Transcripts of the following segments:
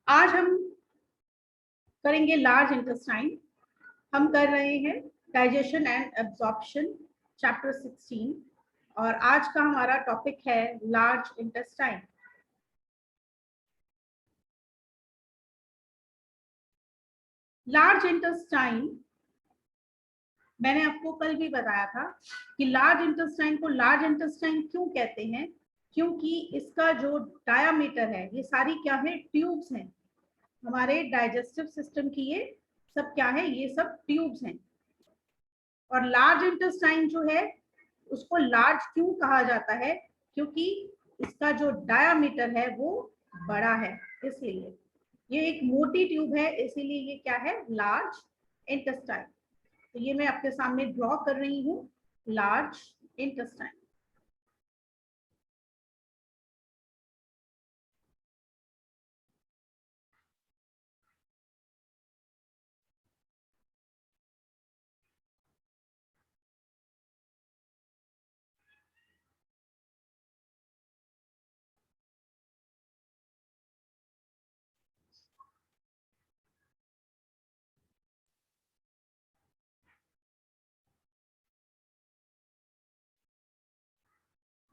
आज हम करेंगे लार्ज इंटेस्टाइन। हम कर रहे हैं डाइजेशन एंड एब्जॉर्प्शन चैप्टर 16 और आज का हमारा टॉपिक है लार्ज इंटेस्टाइन। लार्ज इंटेस्टाइन मैंने आपको कल भी बताया था कि लार्ज इंटेस्टाइन को लार्ज इंटेस्टाइन क्यों कहते हैं, क्योंकि इसका जो डायामीटर है, ये सारी क्या है, ट्यूब्स हैं। हमारे डाइजेस्टिव सिस्टम की ये सब क्या है, ये सब ट्यूब्स हैं। और लार्ज इंटेस्टाइन जो है उसको लार्ज क्यों कहा जाता है, क्योंकि इसका जो डायामीटर है वो बड़ा है, इसलिए ये एक मोटी ट्यूब है, इसीलिए ये क्या है, लार्ज इंटेस्टाइन। तो ये मैं आपके सामने ड्रॉ कर रही हूँ large intestine.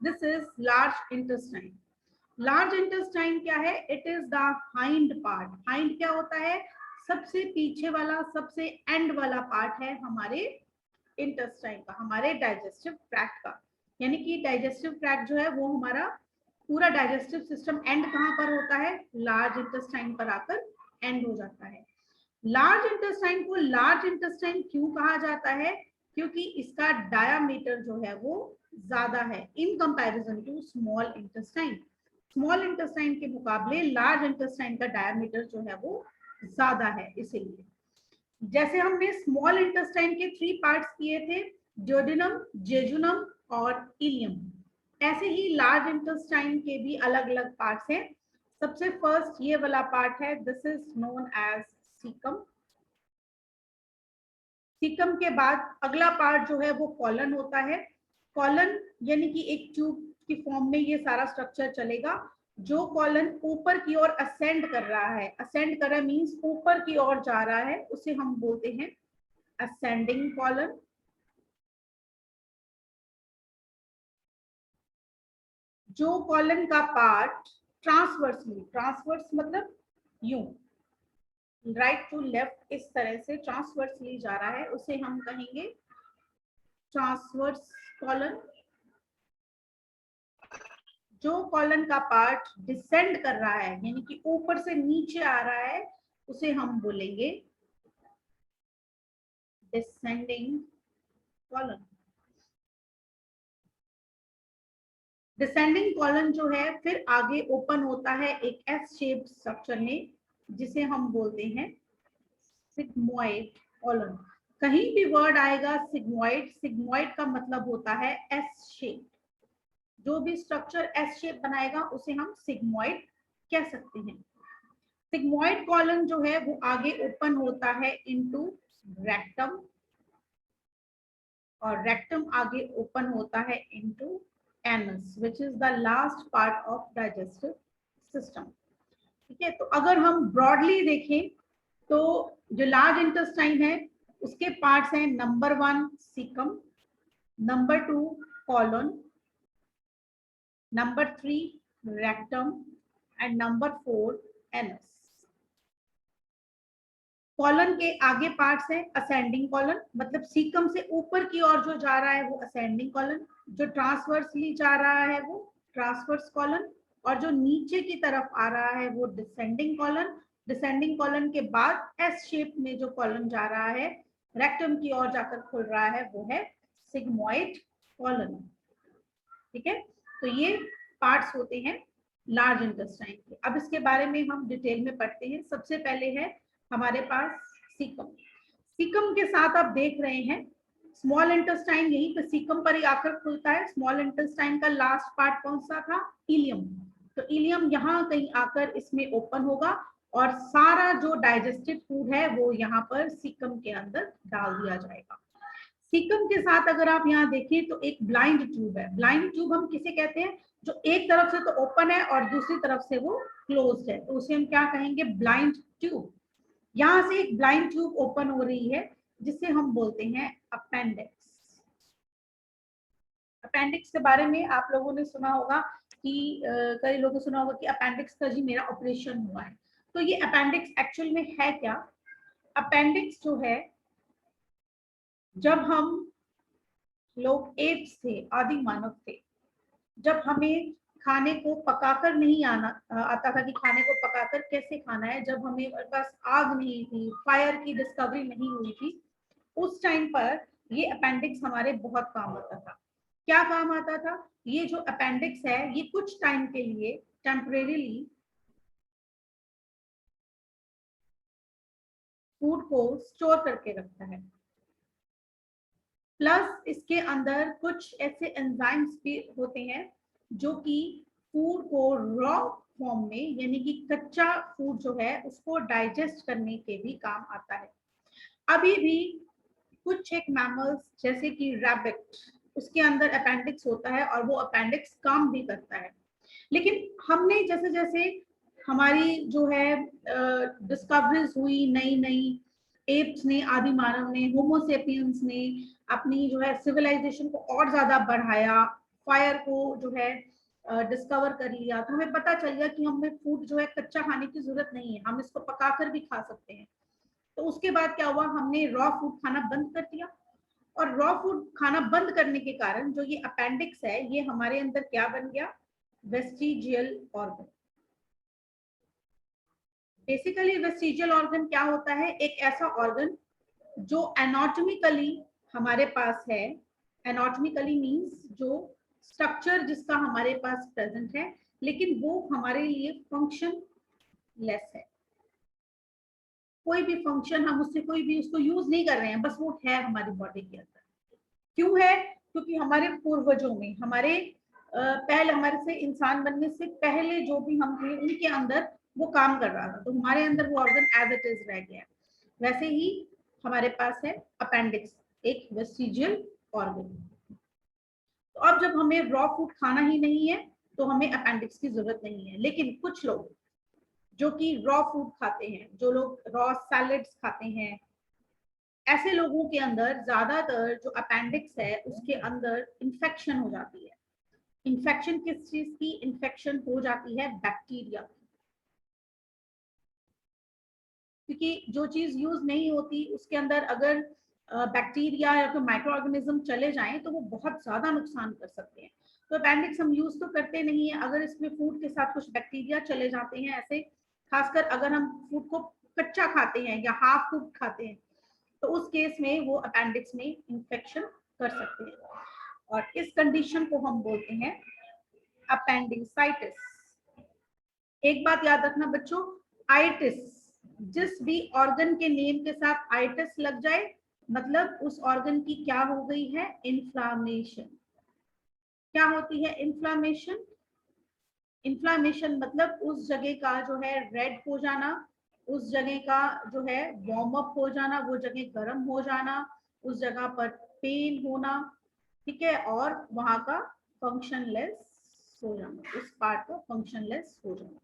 This is large intestine. Large intestine क्या है, it is the hind part. Hind क्या होता है, सबसे पीछे वाला, सबसे एंड वाला पार्ट है हमारे इंटेस्टाइन का, हमारे डाइजेस्टिव ट्रैक्ट का। यानी कि डाइजेस्टिव ट्रैक्ट जो है वो हमारा पूरा डाइजेस्टिव सिस्टम एंड कहाँ पर होता है, लार्ज इंटेस्टाइन पर आकर एंड हो जाता है। लार्ज इंटेस्टाइन को लार्ज इंटेस्टाइन क्यों कहा जाता है, क्योंकि इसका डायामीटर जो है वो ज्यादा है in comparison to small intestine. Small intestine के मुकाबले लार्ज इंटेस्टाइन का डायामीटर जो है वो ज्यादा है। इसीलिए जैसे हमने स्मॉल इंटेस्टाइन के 3 पार्ट्स किए थे, ड्यूडेनम, जेजुनम और इलियम, ऐसे ही लार्ज इंटेस्टाइन के भी अलग अलग पार्ट्स हैं। सबसे फर्स्ट ये वाला पार्ट है, this is known as caecum. Caecum के बाद अगला पार्ट जो है वो कॉलन होता है। कॉलन यानी कि एक ट्यूब की फॉर्म में ये सारा स्ट्रक्चर चलेगा। जो कॉलन ऊपर की ओर असेंड कर रहा है, असेंड कर रहा है मींस ऊपर की ओर जा रहा है, उसे हम बोलते हैं असेंडिंग कॉलन। जो कॉलन का पार्ट ट्रांसवर्सली, ट्रांसवर्स मतलब यूं राइट टू लेफ्ट इस तरह से ट्रांसवर्सली जा रहा है, उसे हम कहेंगे ट्रांसवर्स कॉलन। जो कॉलन का पार्ट डिसेंड कर रहा है यानी कि ऊपर से नीचे आ रहा है, उसे हम बोलेंगे डिसेंडिंग कॉलन। डिसेंडिंग कॉलन जो है फिर आगे ओपन होता है एक एस शेप स्ट्रक्चर में, जिसे हम बोलते हैं सिग्मोइड कॉलन। कहीं भी वर्ड आएगा सिग्मोइड, सिग्मोइड का मतलब होता है एस शेप। जो भी स्ट्रक्चर एस शेप बनाएगा उसे हम सिग्मोइड कह सकते हैं। सिग्मोइड कॉलन जो है वो आगे ओपन होता है इनटू रेक्टम, और रेक्टम आगे ओपन होता है into anus, which is the last part of digestive system. ठीक है, तो अगर हम ब्रॉडली देखें तो जो लार्ज इंटेस्टाइन है उसके पार्ट्स हैं, number 1 caecum, number 2 colon, number 3 rectum and number 4 anus. Colon के आगे पार्ट्स हैं असेंडिंग कॉलन, मतलब सीकम से ऊपर की ओर जो जा रहा है वो असेंडिंग कॉलन, जो ट्रांसवर्सली जा रहा है वो ट्रांसवर्स कॉलन, और जो नीचे की तरफ आ रहा है वो डिसेंडिंग कॉलन। डिसेंडिंग कॉलन के बाद एस शेप में जो कॉलन जा रहा है, रेक्टम की ओर जाकर खुल रहा है, वो है सिग्मोइड कॉलन। ठीक है, तो ये पार्ट्स होते हैं लार्ज इंटेस्टाइन के। अब इसके बारे में हम डिटेल में पढ़ते हैं। सबसे पहले है हमारे पास सीकम। सीकम के साथ आप देख रहे हैं स्मॉल इंटेस्टाइन यहीं पे सीकम पर ही आकर खुलता है। स्मॉल इंटेस्टाइन का लास्ट पार्ट कौन सा था, इलियम। तो इलियम यहाँ कहीं आकर इसमें ओपन होगा और सारा जो डाइजेस्टिव फूड है वो यहाँ पर सीकम के अंदर डाल दिया जाएगा। सीकम के साथ अगर आप यहाँ देखें तो एक ब्लाइंड ट्यूब है। ब्लाइंड ट्यूब हम किसे कहते हैं, जो एक तरफ से तो ओपन है और दूसरी तरफ से वो क्लोज्ड है, तो उसे हम क्या कहेंगे, ब्लाइंड ट्यूब। यहाँ से एक ब्लाइंड ट्यूब ओपन हो रही है जिसे हम बोलते हैं अपेंडिक्स। अपेंडिक्स के बारे में आप लोगों ने सुना होगा कि कई लोगों ने सुना होगा कि अपेंडिक्स का जी मेरा ऑपरेशन हुआ है। तो ये अपेंडिक्स एक्चुअल में है क्या? अपेंडिक्स जो है, जब हम लोग एप्स थे, आदि मानव थे, जब हमें खाने को पकाकर नहीं आता था कि खाने को पकाकर कैसे खाना है, जब हमें पास आग नहीं थी, फायर की डिस्कवरी नहीं हुई थी, उस टाइम पर ये अपेंडिक्स हमारे बहुत काम आता था। क्या काम आता था? ये जो अपेंडिक्स है ये कुछ टाइम के लिए टेम्परेरीली फूड को स्टोर करके रखता है, प्लस इसके अंदर कुछ ऐसे एंजाइम्स भी होते हैं जो कि फूड को रॉ फॉर्म में, यानी कि कच्चा फूड जो है उसको डाइजेस्ट करने के भी काम आता है। अभी भी कुछ एक मैमल्स जैसे कि रैबिट, उसके अंदर अपेंडिक्स होता है और वो अपेंडिक्स काम भी करता है। लेकिन हमने जैसे जैसे हमारी जो है डिस्कवरीज हुई, नई नई एप्स ने, आदि मानव ने, होमोसेपियंस ने अपनी जो है सिविलाइजेशन को और ज्यादा बढ़ाया, फायर को जो है डिस्कवर कर लिया, तो हमें पता चल गया कि हमें फूड जो है कच्चा खाने की जरूरत नहीं है, हम इसको पकाकर भी खा सकते हैं। तो उसके बाद क्या हुआ, हमने रॉ फूड खाना बंद कर दिया, और रॉ फूड खाना बंद करने के कारण जो ये अपेंडिक्स है ये हमारे अंदर क्या बन गया, vestigial organ. Basically vestigial organ क्या होता है, एक ऐसा ऑर्गन जो एनाटॉमिकली हमारे पास है, एनाटॉमिकली मींस जो स्ट्रक्चर जिसका हमारे पास प्रेजेंट है, लेकिन वो हमारे लिए फंक्शन लेस है। कोई भी फंक्शन हम उससे कोई भी उसको यूज नहीं कर रहे हैं, बस वो है हमारी बॉडी के अंदर। क्यों है? क्योंकि हमारे पूर्वजों में, हमारे पहले, हमारे से इंसान बनने से पहले जो भी हम थे उनके अंदर वो काम कर रहा था, तो हमारे अंदर वो ऑर्गन एज इट इज रह गया। वैसे ही हमारे पास है अपेंडिक्स, एक वेस्टिजियल ऑर्गन। तो अब जब हमें रॉ फूड खाना ही नहीं है तो हमें अपेंडिक्स की जरूरत नहीं है। लेकिन कुछ लोग जो कि रॉ फूड खाते हैं, जो लोग रॉ सैलेड्स खाते हैं, ऐसे लोगों के अंदर ज्यादातर जो अपेंडिक्स है उसके अंदर इंफेक्शन हो जाती है। इंफेक्शन किस चीज की? इंफेक्शन हो जाती है बैक्टीरिया की, क्योंकि जो चीज यूज नहीं होती उसके अंदर अगर बैक्टीरिया या फिर माइक्रो ऑर्गेनिज्म चले जाएं तो वो बहुत ज्यादा नुकसान कर सकते हैं। तो अपेंडिक्स हम यूज तो करते नहीं है, अगर इसमें फूड के साथ कुछ बैक्टीरिया चले जाते हैं, ऐसे खासकर अगर हम फूड को कच्चा खाते हैं या हाफ कुक खाते हैं, तो उस केस में वो अपेंडिक्स में इंफेक्शन कर सकते हैं, और इस कंडीशन को हम बोलते हैं अपेंडिसाइटिस। एक बात याद रखना बच्चों, आइटिस, जिस भी ऑर्गन के नेम के साथ आइटिस लग जाए मतलब उस ऑर्गन की क्या हो गई है, इन्फ्लामेशन। क्या होती है इन्फ्लामेशन? इन्फ्लामेशन मतलब उस जगह का जो है रेड हो जाना, उस जगह का जो है वार्म अप हो जाना, वो जगह गर्म हो जाना, उस जगह पर पेन होना, ठीक है, और वहां का फंक्शनलेस हो जाना, उस पार्ट का फंक्शनलेस हो जाना,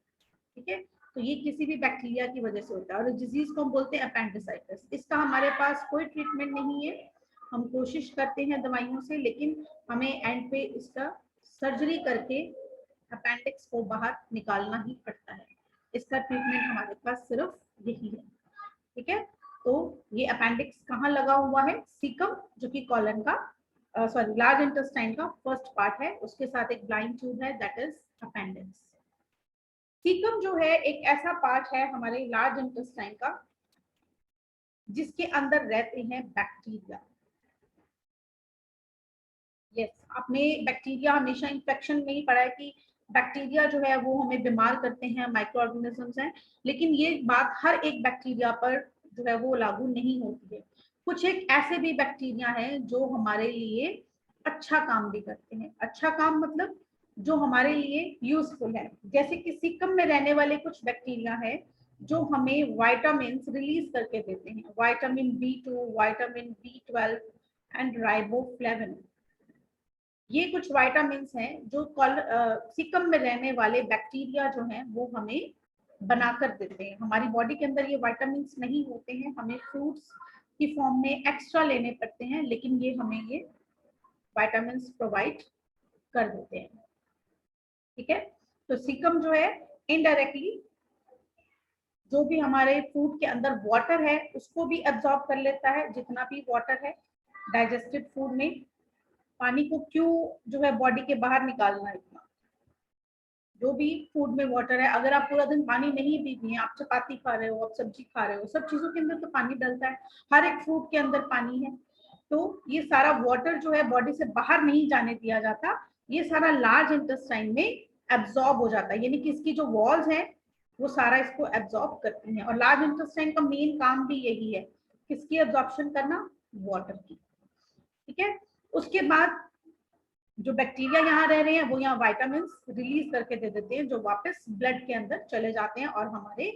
ठीक है। तो ये किसी भी बैक्टीरिया की वजह से होता है, और इस डिजीज को हम बोलते हैं अपेंडिसाइटिस। इसका हमारे पास कोई ट्रीटमेंट नहीं है, हम कोशिश करते हैं दवाइयों से, लेकिन हमें एंड पे इसका सर्जरी करके अपेंडिक्स को बाहर निकालना ही पड़ता है। इसका ट्रीटमेंट हमारे पास सिर्फ यही है, ठीक है। तो ये अपेंडिक्स कहाँ लगा हुआ है, सीकम, जो कि कॉलन का सॉरी लार्ज इंटेस्टाइन का फर्स्ट पार्ट है, उसके साथ एक ब्लाइंड ट्यूब है, दैट इज अपेंडिक्स। सीकम जो है एक ऐसा पार्ट है हमारे लार्ज इंटेस्टाइन का जिसके अंदर रहते हैं बैक्टीरिया। यस, आपने बैक्टीरिया हमेशा इन्फेक्शन में ही पढ़ा है कि बैक्टीरिया जो है वो हमें बीमार करते हैं, माइक्रो ऑर्गेनिजम्स हैं, लेकिन ये बात हर एक बैक्टीरिया पर जो है वो लागू नहीं होती है। कुछ एक ऐसे भी बैक्टीरिया हैं जो हमारे लिए अच्छा काम भी करते हैं। अच्छा काम मतलब जो हमारे लिए यूजफुल है, जैसे कि सिक्कम में रहने वाले कुछ बैक्टीरिया है जो हमें वाइटामिन रिलीज करके देते हैं, vitamin B2, vitamin B12, and riboflavin. ये कुछ विटामिन हैं जो सीकम में रहने वाले बैक्टीरिया जो हैं वो हमें बनाकर देते हैं। हमारी बॉडी के अंदर ये विटामिन नहीं होते हैं, हमें फ्रूट्स की फॉर्म में एक्स्ट्रा लेने पड़ते हैं, लेकिन ये हमें ये विटामिन प्रोवाइड कर देते हैं। ठीक है, तो सीकम जो है इनडायरेक्टली जो भी हमारे फूड के अंदर वाटर है उसको भी एब्जॉर्ब कर लेता है। जितना भी वाटर है डाइजेस्टेड फूड में, पानी को क्यों जो है बॉडी के बाहर निकालना है इतना, जो भी फूड में वाटर है, अगर आप पूरा दिन पानी नहीं पीती हैं, आप चपाती खा रहे हो, आप सब्जी खा रहे हो, सब चीजों के अंदर तो पानी डलता है, हर एक फ्रूट के अंदर पानी है, तो ये सारा वाटर जो है बॉडी से बाहर नहीं जाने दिया जाता, ये सारा लार्ज इंटेस्टाइन में एब्जॉर्ब हो जाता है, यानी कि इसकी जो वॉल्स है वो सारा इसको एब्जॉर्ब करती हैं। और लार्ज इंटेस्टाइन का मेन काम भी यही है, किसकी एब्जॉर्प्शन करना, वाटर की। ठीक है, उसके बाद जो बैक्टीरिया यहाँ रह रहे हैं वो यहाँ विटामिन रिलीज करके दे देते हैं, जो वापस ब्लड के अंदर चले जाते हैं और हमारे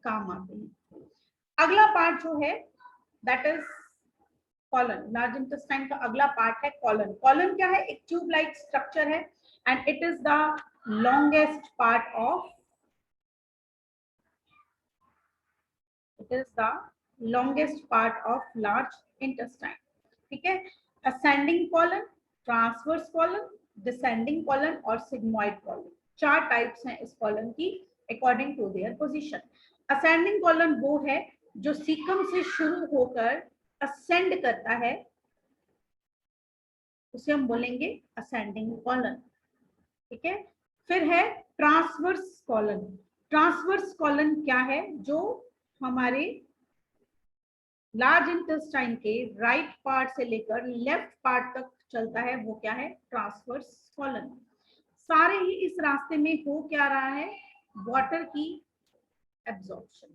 काम आते हैं। अगला पार्ट जो है that is colon. Large intestine का अगला पार्ट है कॉलन। कॉलन क्या है, एक ट्यूब लाइक स्ट्रक्चर है and it is the longest part of, it is the longest part of large intestine. ठीक है, ascending colon, transverse colon, descending colon और sigmoid colon, चार टाइप्स हैं इस कॉलन की according to their position. ascending colon वो है जो सीकम से शुरू होकर ascend करता है, उसे हम बोलेंगे ascending colon। ठीक है, फिर है ट्रांसवर्स कॉलन। ट्रांसवर्स कॉलन क्या है, जो हमारे लार्ज इंटेस्टाइन के राइट पार्ट से लेकर लेफ्ट पार्ट तक चलता है, वो क्या है, ट्रांसवर्स कॉलन। सारे ही इस रास्ते में हो क्या रहा है, वाटर की एब्जॉर्प्शन।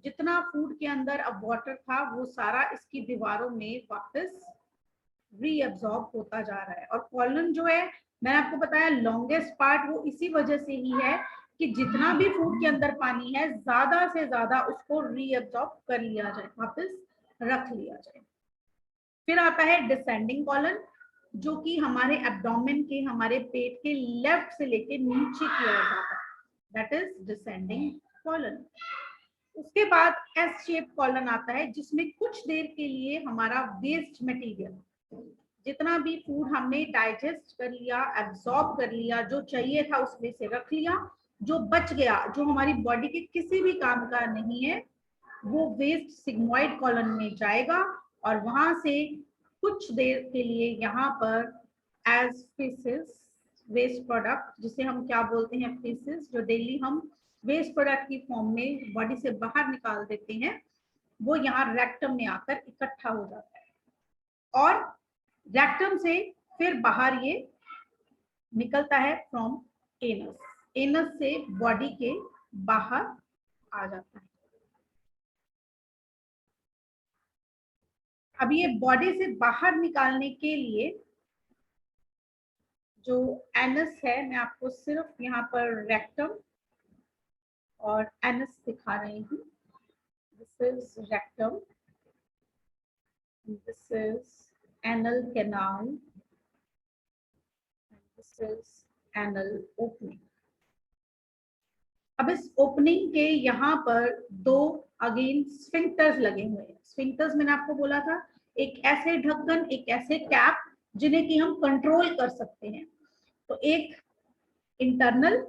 जितना फूड के अंदर अब वाटर था वो सारा इसकी दीवारों में वापस रीअब्सॉर्ब होता जा रहा है। और कॉलन जो है मैंने आपको बताया लॉन्गेस्ट पार्ट, वो इसी वजह से ही है कि जितना भी फूड के अंदर पानी है ज्यादा से ज्यादा उसको रीअब्सॉर्ब कर लिया जाए, वापस रख लिया जाए। फिर आता है डिसेंडिंग कॉलन, जो कि हमारे एब्डोमेन के, हमारे पेट के लेफ्ट से लेके नीचे की ओर जाता है, दैट इज डिसेंडिंग कॉलन। उसके बाद एस शेप कॉलन आता है, जिसमें कुछ देर के लिए हमारा वेस्ट मटेरियल, जितना भी फूड हमने डाइजेस्ट कर लिया, एब्सॉर्ब कर लिया, जो चाहिए था उसमें से रख लिया, जो बच गया, जो हमारी बॉडी के किसी भी काम का नहीं है, वो वेस्ट सिग्मोइड कॉलन में जाएगा और वहां से कुछ देर के लिए यहाँ पर एज फेसेस, वेस्ट प्रोडक्ट, जिसे हम क्या बोलते हैं, फेसेस, जो डेली हम वेस्ट प्रोडक्ट की फॉर्म में बॉडी से बाहर निकाल देते हैं, वो यहाँ रेक्टम में आकर इकट्ठा हो जाता है और रेक्टम से फिर बाहर ये निकलता है फ्रॉम एनस, एनस से बॉडी के बाहर आ जाता है। अब ये बॉडी से बाहर निकालने के लिए जो एनस है, मैं आपको सिर्फ यहाँ पर रेक्टम और एनस दिखा रही हूँ। This is rectum, this is anal canal, this is anal opening। अब इस ओपनिंग के यहाँ पर दो अगेन स्फिंक्टर्स लगे हुए हैं। स्फिंक्टर्स मैंने आपको बोला था, एक ऐसे ढक्कन, एक ऐसे कैप, जिन्हें कि हम कंट्रोल कर सकते हैं। तो एक इंटरनल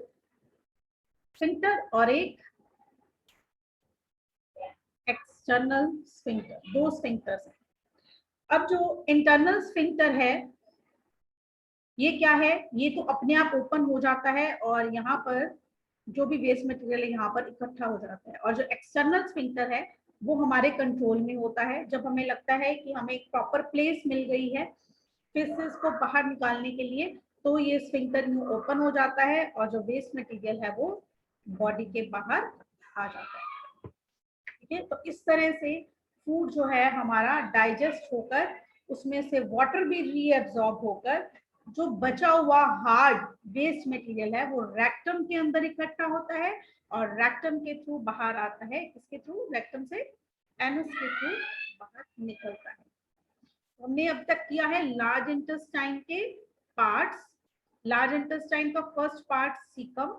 स्फिंक्टर और एक एक्सटर्नल स्फिंक्टर, दो स्फिंक्टर्स हैं। अब जो इंटरनल स्फिंक्टर है ये क्या है, ये तो अपने आप ओपन हो जाता है और यहाँ पर जो भी वेस्ट मटेरियल है यहाँ पर इकट्ठा हो जाता है। और जो एक्सटर्नल स्फिंक्टर है वो हमारे कंट्रोल में होता है, जब हमें लगता है कि हमें एक प्रॉपर प्लेस मिल गई है फेसेस को बाहर निकालने के लिए, तो ये स्फिंक्टर ओपन हो जाता है और जो वेस्ट मटेरियल है वो बॉडी के बाहर आ जाता है। ठीक है, तो इस तरह से फूड जो है हमारा डाइजेस्ट होकर उसमें से वाटर भी रीअब्सॉर्ब होकर जो बचा हुआ हार्ड वेस्ट मटेरियल है वो रेक्टम के अंदर इकट्ठा होता है और रेक्टम के थ्रू बाहर आता है। किसके थ्रू, रेक्टम से एनस के थ्रू बाहर निकलता है। हमने अब तक किया है लार्ज इंटेस्टाइन के पार्ट्स। लार्ज इंटेस्टाइन का first part caecum,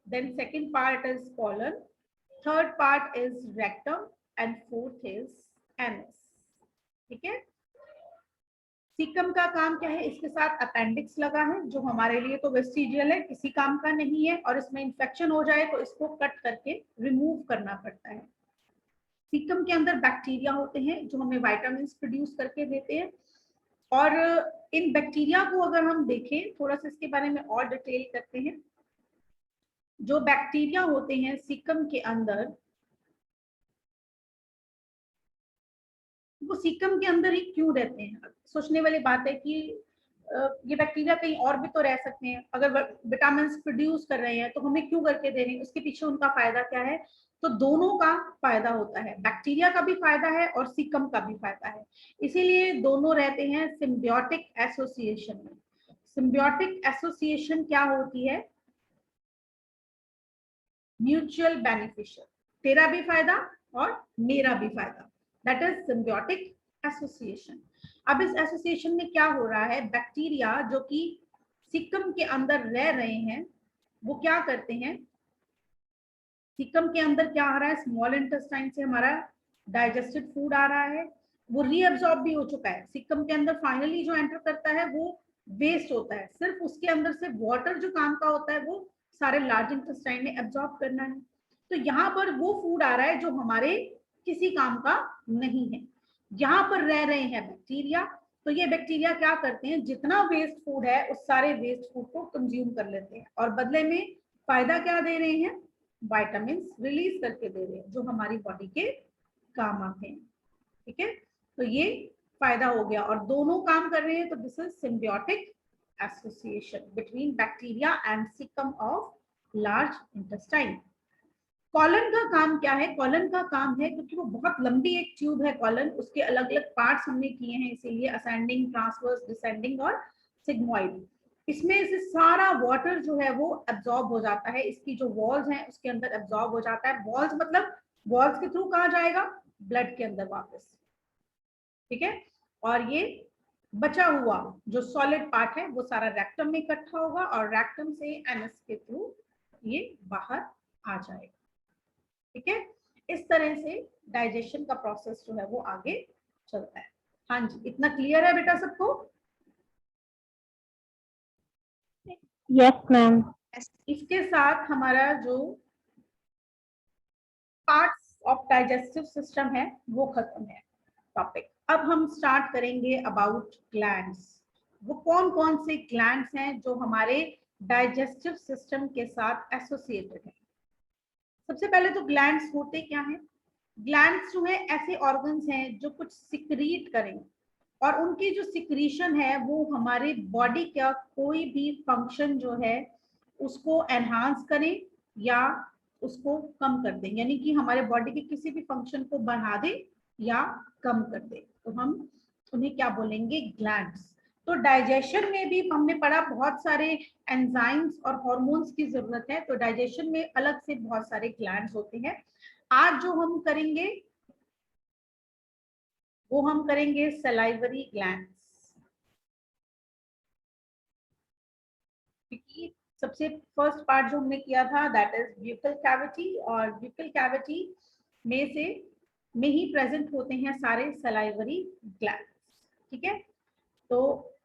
then second part is colon, third part is rectum and fourth is anus. ठीक है, सीकम का काम क्या है, इसके साथ अपेंडिक्स लगा है जो हमारे लिए तो वेस्टिजियल है, किसी काम का नहीं है, और इसमें इंफेक्शन हो जाए तो इसको कट करके रिमूव करना पड़ता है। सीकम के अंदर बैक्टीरिया होते हैं जो हमें विटामिन प्रोड्यूस करके देते हैं, और इन बैक्टीरिया को अगर हम देखें थोड़ा सा इसके बारे में और डिटेल करते हैं। जो बैक्टीरिया होते हैं सीकम के अंदर, वो सीकम के अंदर ही क्यों रहते हैं? सोचने वाली बात है कि ये बैक्टीरिया कहीं और भी तो रह सकते हैं, अगर विटामिन प्रोड्यूस कर रहे हैं तो हमें क्यों करके दे रहे हैं, उसके पीछे उनका फायदा क्या है? तो दोनों का फायदा होता है, बैक्टीरिया का भी फायदा है और सीकम का भी फायदा है, इसीलिए दोनों रहते हैं सिम्बियोटिक एसोसिएशन में। सिम्बियोटिक एसोसिएशन क्या होती है? म्यूचुअल बेनिफिशियल, तेरा भी फायदा और मेरा भी फायदा, दैट इज सिम्बियोटिक एसोसिएशन। अब इस एसोसिएशन में क्या हो रहा है, बैक्टीरिया जो कि सीकम के अंदर रह रहे हैं वो क्या करते हैं, सीकम के अंदर क्या आ रहा है, स्मॉल इंटेस्टाइन से हमारा डाइजेस्टेड फूड आ रहा है, वो रीअब्सॉर्ब भी हो चुका है, सीकम के अंदर फाइनली जो एंटर करता है वो वेस्ट होता है, सिर्फ उसके अंदर से वाटर जो काम का होता है वो सारे लार्ज इंटेस्टाइन ने एब्जॉर्ब करना है। तो यहाँ पर वो फूड आ रहा है जो हमारे किसी काम का नहीं है, यहाँ पर रह रहे हैं बैक्टीरिया, तो ये बैक्टीरिया क्या करते हैं, जितना वेस्ट फूड है उस सारे वेस्ट फूड को कंज्यूम कर लेते हैं, और बदले में फायदा क्या दे रहे हैं, विटामिन रिलीज करके दे रहे हैं जो हमारी बॉडी के काम आते हैं। ठीक है, तो ये फायदा हो गया और दोनों काम कर रहे हैं, तो this is symbiotic association between bacteria and caecum of large intestine. Colon का काम क्या है, कॉलन का काम है, क्योंकि वो बहुत लंबी एक ट्यूब है कॉलन, उसके अलग अलग पार्ट्स हमने किए हैं, इसीलिए असेंडिंग, ट्रांसवर्स, डिसेंडिंग और सिग्मोइड। इसमें से सारा वाटर जो है वो एब्जॉर्ब हो जाता है, इसकी जो वॉल्स हैं उसके अंदर एब्जॉर्ब हो जाता है, वॉल्स मतलब वॉल्स के थ्रू कहाँ जाएगा, ब्लड के अंदर वापस। ठीक है, और ये बचा हुआ जो सॉलिड पार्ट है वो सारा रेक्टम में इकट्ठा होगा और रेक्टम से एनस के थ्रू ये बाहर आ जाएगा। ठीक है, इस तरह से डाइजेशन का प्रोसेस जो है वो आगे चलता है। हाँ जी, इतना क्लियर है बेटा सबको? Yes ma'am. इसके साथ हमारा जो पार्ट्स ऑफ डाइजेस्टिव सिस्टम है वो खत्म है टॉपिक। अब हम स्टार्ट करेंगे अबाउट ग्लैंड्स। वो कौन कौन से ग्लैंड्स हैं जो हमारे डाइजेस्टिव सिस्टम के साथ एसोसिएटेड है। सबसे पहले तो ग्लैंड्स होते क्या हैं? ग्लैंड्स जो है ऐसे ऑर्गन्स हैं जो कुछ सिक्रीट करें, और उनकी जो सिक्रीशन है वो हमारे बॉडी का कोई भी फंक्शन जो है उसको एनहांस करें या उसको कम कर दें, यानी कि हमारे बॉडी के किसी भी फंक्शन को बढ़ा दें या कम कर दें, तो हम उन्हें क्या बोलेंगे, ग्लैंड्स। तो डाइजेशन में भी हमने पढ़ा बहुत सारे एंजाइम्स और हार्मोन्स की जरूरत है, तो डाइजेशन में अलग से बहुत सारे ग्लैंड्स होते हैं। आज जो हम करेंगे वो हम करेंगे सलाइवरी ग्लैंड्स, क्योंकि सबसे फर्स्ट पार्ट जो हमने किया था दैट इज ब्यूकल कैविटी, और ब्यूकल कैविटी में ही प्रेजेंट होते हैं सारे सलाइवरी ग्लैंड्स। ठीक है, तो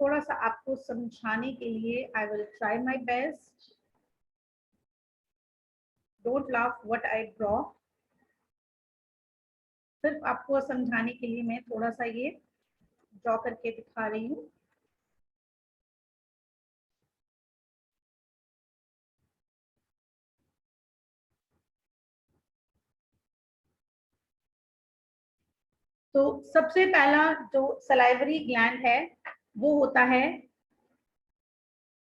थोड़ा सा आपको समझाने के लिए I will try my best, don't laugh what I draw, सिर्फ आपको समझाने के लिए मैं थोड़ा सा ये ड्रॉ करके दिखा रही हूँ। तो सबसे पहला जो सलाइवरी ग्लैंड है वो होता है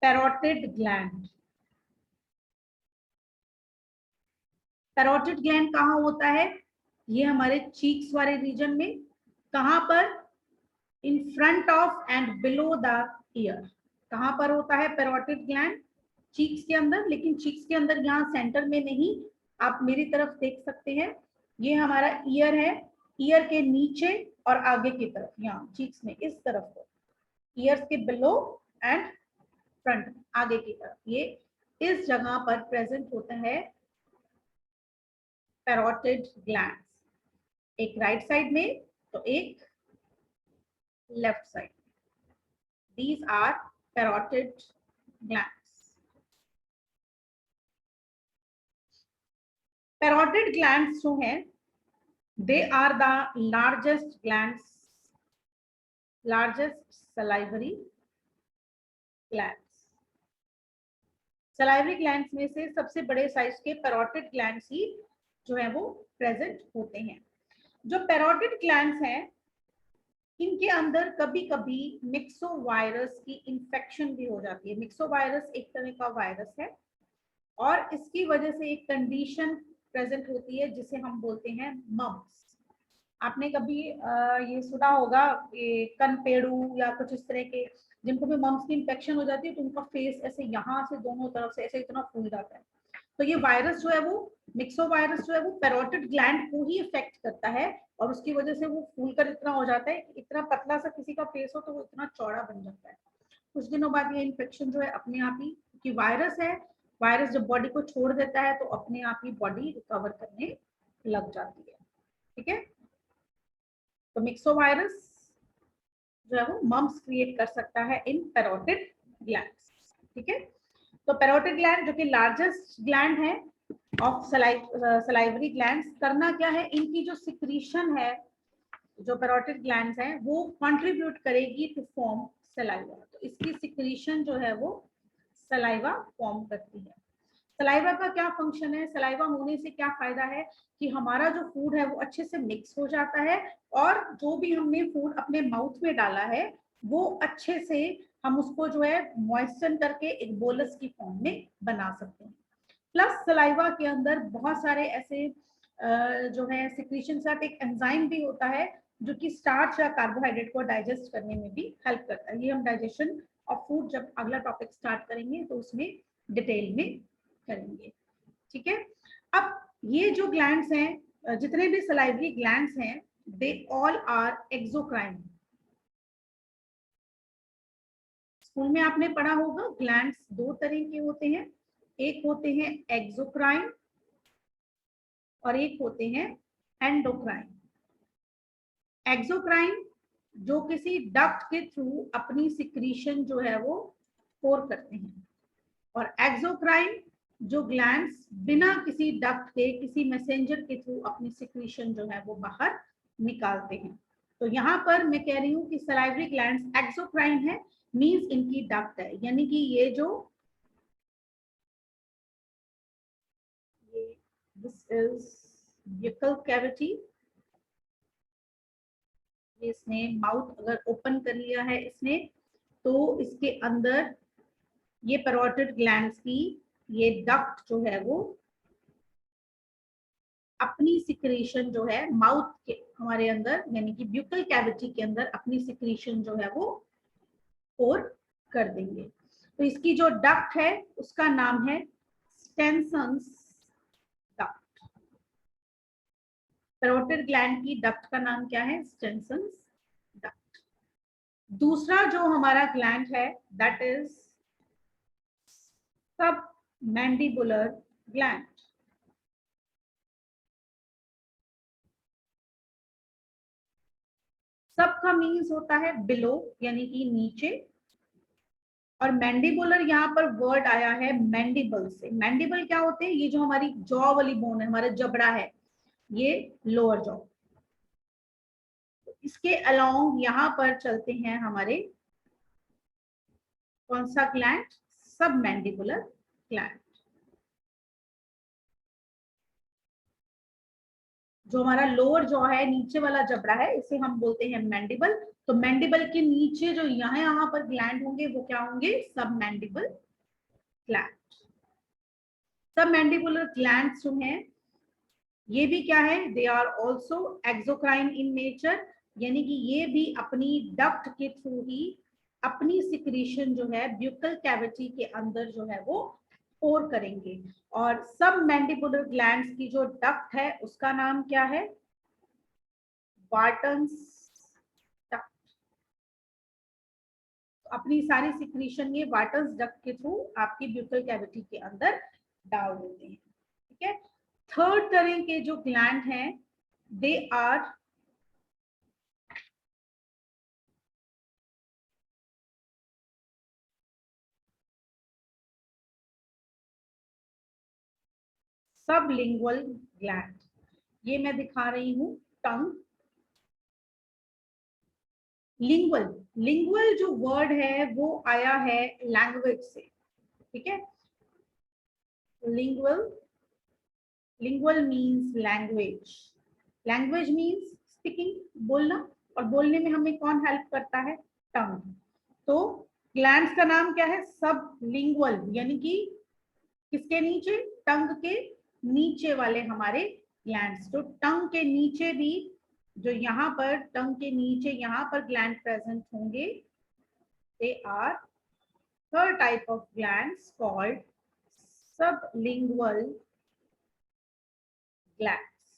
पैरोटिड ग्लैंड। पैरोटिड ग्लैंड कहाँ होता है? ये हमारे चीक्स वाले रीजन में, कहाँ पर, in front of and below the year. कहाँ पर होता है पैरोटिड ग्लैंड? चीक्स के अंदर, लेकिन चीक्स के अंदर यहाँ सेंटर में नहीं, आप मेरी तरफ देख सकते हैं, ये हमारा ईयर है, ईयर के नीचे और आगे की तरफ, यहाँ चीक्स में इस तरफ को, ईयर्स के बिलो एंड फ्रंट, आगे की तरफ, ये इस जगह पर प्रेजेंट होता है पैरोटिड ग्लैंड्स, एक राइट साइड में तो एक left side. These are parotid glands. Parotid glands जो हैं, they are the largest glands, largest salivary glands. Salivary glands में से सबसे बड़े साइज के parotid glands ही जो है वो प्रेजेंट होते हैं। जो parotid glands हैं, इनके अंदर कभी कभी मिक्सोवायरस की इंफेक्शन भी हो जाती है। मिक्सोवायरस एक तरह का वायरस है और इसकी वजह से एक कंडीशन प्रेजेंट होती है जिसे हम बोलते हैं मम्स। आपने कभी ये सुना होगा कि कनपेड़ू या कुछ इस तरह के जिनको भी मम्स की इंफेक्शन हो जाती है तो उनका फेस ऐसे यहाँ से दोनों तरफ से ऐसे इतना फूल जाता है। तो ये वायरस जो है वो मिक्सोवायरस जो है वो पैरोटिड ग्लैंड को ही इफेक्ट करता है और उसकी वजह से वो फूल कर इतना हो जाता है कि इतना पतला सा किसी का फेस हो तो वो इतना चौड़ा बन जाता है। कुछ दिनों बाद ये इन्फेक्शन जो है अपने आप ही, क्योंकि वायरस है, वायरस जब बॉडी को छोड़ देता है तो अपने आप ही बॉडी रिकवर करने लग जाती है। ठीक है, तो मिक्सोवायरस जो है वो मम्स क्रिएट कर सकता है इन पैरोटिड ग्लैंड्स। ठीक है, तो पैरोटिड ग्लैंड जो कि लार्जेस्ट ग्लैंड है ऑफ सलाइवरी ग्लैंड्स, करना क्या है, इनकी जो सिक्रीशन है, जो पैरोटिड ग्लैंड्स हैं वो कंट्रीब्यूट करेगी टू फॉर्म सलाइवा। तो इसकी सिक्रीशन जो है वो सलाइवा फॉर्म करती है। सलाइवा का क्या फंक्शन है, सलाइवा होने से क्या फायदा है कि हमारा जो फूड है वो अच्छे से मिक्स हो जाता है और जो भी हमने फूड अपने माउथ में डाला है वो अच्छे से हम उसको जो है मॉइस्चर करके एक बोलस की फॉर्म में बना सकते हैं। प्लस सलाइवा के अंदर बहुत सारे ऐसे जो है सिक्रीशन साथ एक एंजाइम भी होता है जो कि स्टार्च या कार्बोहाइड्रेट को डाइजेस्ट करने में भी हेल्प करता है। ये हम डाइजेशन ऑफ फूड जब अगला टॉपिक स्टार्ट करेंगे तो उसमें डिटेल में करेंगे। ठीक है, अब ये जो ग्लैंड्स हैं, जितने भी सलाइवरी ग्लैंड्स हैं, they all are exocrine. School में आपने पढ़ा होगा ग्लैंड्स दो तरह के होते हैं, एक होते हैं एक्सोक्राइन और एक होते हैं एंडोक्राइन। एक्सोक्राइन जो किसी डक्ट के थ्रू अपनी सिक्रीशन जो है वो पोर करते हैं और एक्सोक्राइन जो ग्लैंड्स बिना किसी डक्ट के किसी मैसेंजर के थ्रू अपनी सिक्रीशन जो है वो बाहर निकालते हैं। तो यहाँ पर मैं कह रही हूँ कि सलाइवरी ग्लैंड्स एक्सोक्राइन है, मींस इनकी डक्ट है, यानी कि ये जो दिस इज buccal cavity, इसने माउथ अगर ओपन कर लिया है इसने तो इसके अंदर ये पैरोटिड ग्लैंड्स की ये डक्ट जो है वो अपनी सिक्रीशन जो है माउथ के हमारे अंदर यानी कि ब्यूकल कैविटी के अंदर अपनी सिक्रीशन जो है वो पोर कर देंगे। तो इसकी जो डक्ट है उसका नाम है स्टेनसन्स डक्ट। पैरोटिड ग्लैंड की डक्ट का नाम क्या है, स्टेनसन्स डक्ट। दूसरा जो हमारा ग्लैंड है दैट इज सब मैंडिबुलर ग्लैंड। सब का मीन्स होता है बिलो यानी कि नीचे, और मैंडिबुलर यहाँ पर वर्ड आया है मैंडिबल से। मैंडिबल क्या होते हैं, ये जो हमारी जॉ वाली बोन है, हमारा जबड़ा है, ये लोअर जॉ। इसके अलोंग यहाँ पर चलते हैं हमारे कौन सा ग्लैंड, सब मैंडिबुलर ग्लैंड। जो हमारा लोअर जॉ है, नीचे वाला जबड़ा है, इसे हम बोलते हैं मैंडिबल। तो मैंडिबल के नीचे जो यहाँ पर ग्लैंड होंगे वो क्या होंगे, sub mandible gland. Submandibular glands जो हैं ये भी क्या है, they are also exocrine in nature, यानी कि ये भी अपनी डक्ट के थ्रू ही अपनी सिक्रीशन जो है ब्यूकल कैविटी के अंदर जो है वो पोर करेंगे। और सब मैंडिबुलर ग्लैंड्स की जो डक्ट है उसका नाम क्या है, वार्टन्स डक्ट। अपनी सारी सिक्रीशन ये वार्टन्स डक्ट के थ्रू आपकी ब्यूकल कैविटी के अंदर डाल देते हैं, ठीक है। थर्ड तरह के जो ग्लैंड हैं दे आर सबलिंगुअल ग्लैंड। ये मैं दिखा रही हूं टंग। लिंगुअल, लिंगुअल जो वर्ड है वो आया है लैंग्वेज से, ठीक है। Lingual, lingual means language, language means speaking, बोलना, और बोलने में हमें कौन हेल्प करता है? टंग। तो ग्लैंड्स का नाम क्या है? सब लिंगुअल, यानी कि किसके नीचे? टंग के नीचे वाले हमारे ग्लैंड्स। तो टंग के नीचे भी जो यहाँ पर टंग के नीचे यहाँ पर ग्लैंड प्रेजेंट होंगे, they are third type of glands called sublingual glands.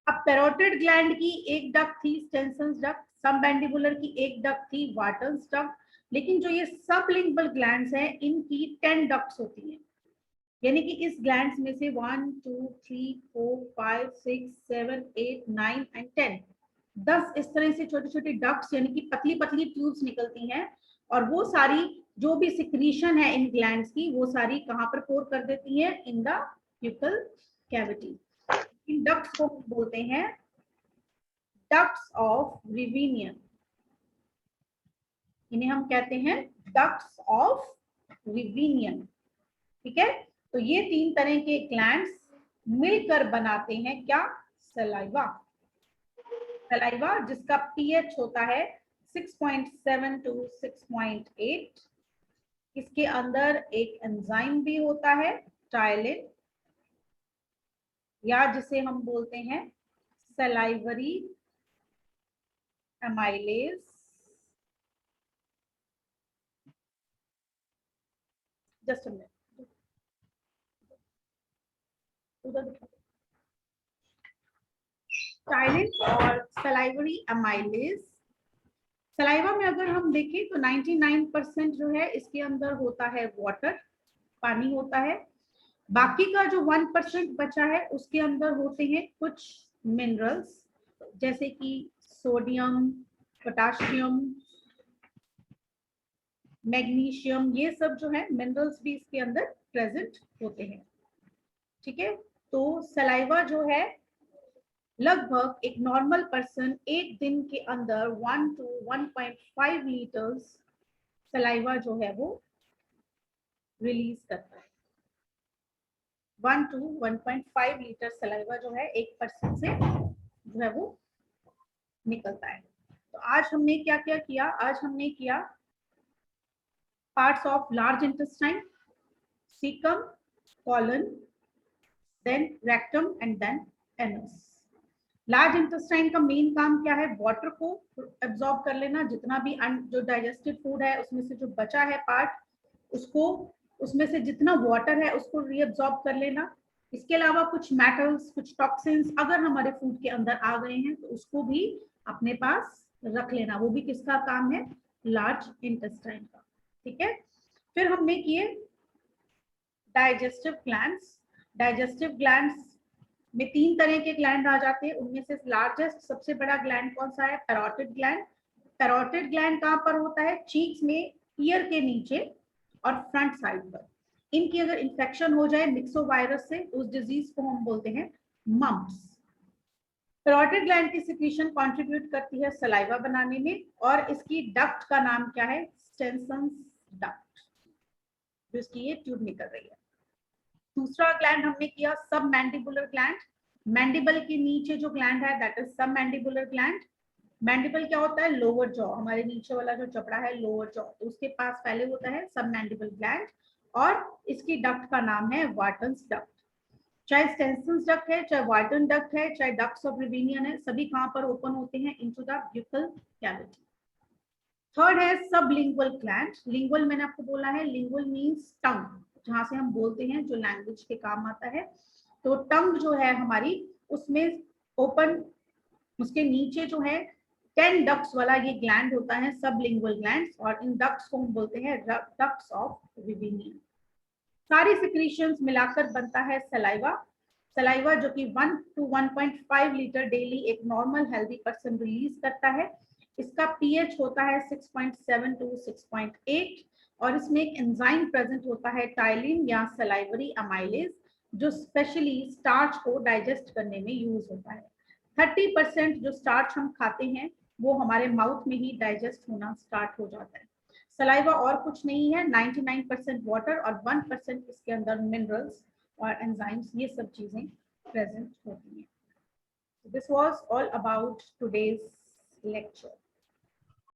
अब पैरोटिड ग्लैंड की एक डक्ट थी स्टेनसन्स डक्ट, सबमैंडिबुलर की एक डक्ट थी वाटर्स डक्ट, लेकिन जो ये सबलिंगुअल ग्लैंड्स हैं इनकी 10 डक्ट्स होती हैं। यानी कि इस ग्लैंड्स में से 1 2 3 4 5 6 7 8 9 एंड 10, 10 इस तरह से छोटी छोटी डक्ट्स यानी कि पतली पतली ट्यूब्स निकलती हैं, और वो सारी जो भी सिक्रीशन है इन ग्लैंड्स की वो सारी कहां पर पोर कर देती है? In the buccal cavity. इन डक्ट्स को बोलते हैं डक्ट्स ऑफ रिवीनियन, इन्हें हम कहते हैं डक्ट्स ऑफ रिवीनियन, ठीक है। तो ये 3 तरह के ग्लैंड्स मिलकर बनाते हैं क्या? सलाइवा। सलाइवा जिसका पीएच होता है 6.7 to 6.8। इसके अंदर एक एंजाइम भी होता है टाइलिन, या जिसे हम बोलते हैं salivary amylase. Just a minute, ptyalin और सलाइवरी एमाइलेज। सलाइवा में अगर हम देखें तो 99% जो है इसके अंदर होता है वाटर, पानी होता है। बाकी का जो 1% बचा है उसके अंदर होते हैं कुछ मिनरल्स, जैसे कि सोडियम, पोटाशियम, मैग्नीशियम, ये सब जो है मिनरल्स भी इसके अंदर प्रेजेंट होते हैं, ठीक है। तो सलाइवा जो है लगभग एक नॉर्मल पर्सन एक दिन के अंदर 1 to 1.5 लीटर्स सलाइवा जो है वो रिलीज करता है। 1 to 1.5 लीटर सलाइवा जो है एक पर्सन से जो है वो निकलता है। तो आज हमने क्या क्या किया? आज हमने किया parts of large intestine, caecum, colon, then rectum and then anus. Large intestine का मेन काम क्या है? वाटर को एब्जॉर्ब कर लेना, जितना भी जो डाइजेस्टेड फूड है उसमें से जो बचा है पार्ट, उसको उसमें से जितना वाटर है उसको रीअब्जॉर्ब कर लेना। इसके अलावा कुछ मेटल्स, कुछ टॉक्सिन्स अगर हमारे फूड के अंदर आ गए हैं तो उसको भी अपने पास रख लेना। वो भी किसका काम है? लार्ज इंटेस्टाइन का, ठीक है। फिर हमने किए डाइजेस्टिव ग्लैंड्स। डाइजेस्टिव ग्लैंड्स में 3 तरह के ग्लैंड आ जाते हैं, उनमें से लार्जेस्ट सबसे बड़ा ग्लैंड कौन सा है? Parotid gland. पैरोटिड ग्लैंड कहाँ पर होता है? चीक्स में, ईयर के नीचे और फ्रंट साइड पर। इनकी अगर इंफेक्शन हो जाए मिक्सोवायरस से उस डिजीज को हम बोलते हैं मम्प्स। पैरोटिड ग्लैंड की सिक्रीशन कंट्रीब्यूट करती है सलाइवा बनाने में, और इसकी डक्ट का नाम क्या है? स्टेनसन्स डक्ट, जो इसकी ये ट्यूब निकल रही है। दूसरा ग्लैंड हमने किया सब मैंडिबुलर ग्लैंड। मैंडिबल के नीचे जो ग्लैंड है दैट इज सब मैंडिबुलर ग्लैंड। मैंडिबल क्या होता है? लोअर जॉ, हमारे नीचे वाला जो जबड़ा है लोअर जॉ, तो उसके पास पहले होता है सब मैंडिबल ग्लैंड, और इसकी डक्ट का नाम है वाटन्स डक्ट। चाहे स्टेनसन्स डक्ट है, चाहे वाटन डक्ट है, चाहे डक्ट्स ऑफ रिवीनियन है, सभी कहां पर ओपन होते हैं? Into the buccal cavity. Third है सबलिंगुअल ग्लैंड। लिंगुअल मैंने आपको बोला है, लिंगुअल मींस टंग, जहां से हम बोलते हैं, जो लैंग्वेज के काम आता है। तो टंग जो है हमारी, उसमें ओपन उसके नीचे जो है 10 डक्ट्स वाला ये ग्लैंड होता है, सबलिंगुअल ग्लैंड्स, और इन डक्ट्स को हम बोलते हैं डक्ट्स ऑफ विविनिया। सारी सिक्रीशंस मिलाकर बनता है सलाइवा। सलाइवा जो कि 1 to 1.5 लीटर डेली एक नॉर्मल हेल्दी पर्सन रिलीज करता है। इसका पीएच होता है 6.7 to 6.8 और इसमें एक एंजाइम प्रेजेंट होता है टाइलिन या सलाइवरी अमाइलेज, जो स्पेशली स्टार्च को डाइजेस्ट करने में यूज होता है। 30% जो स्टार्च हम खाते हैं वो हमारे माउथ में ही डाइजेस्ट होना स्टार्ट हो जाता है। सलाइवा और कुछ नहीं है, 99% वाटर और 1% इसके अंदर मिनरल्स और एंजाइम्स, ये सब चीजें प्रेजेंट होती हैं। This was all about today's lecture.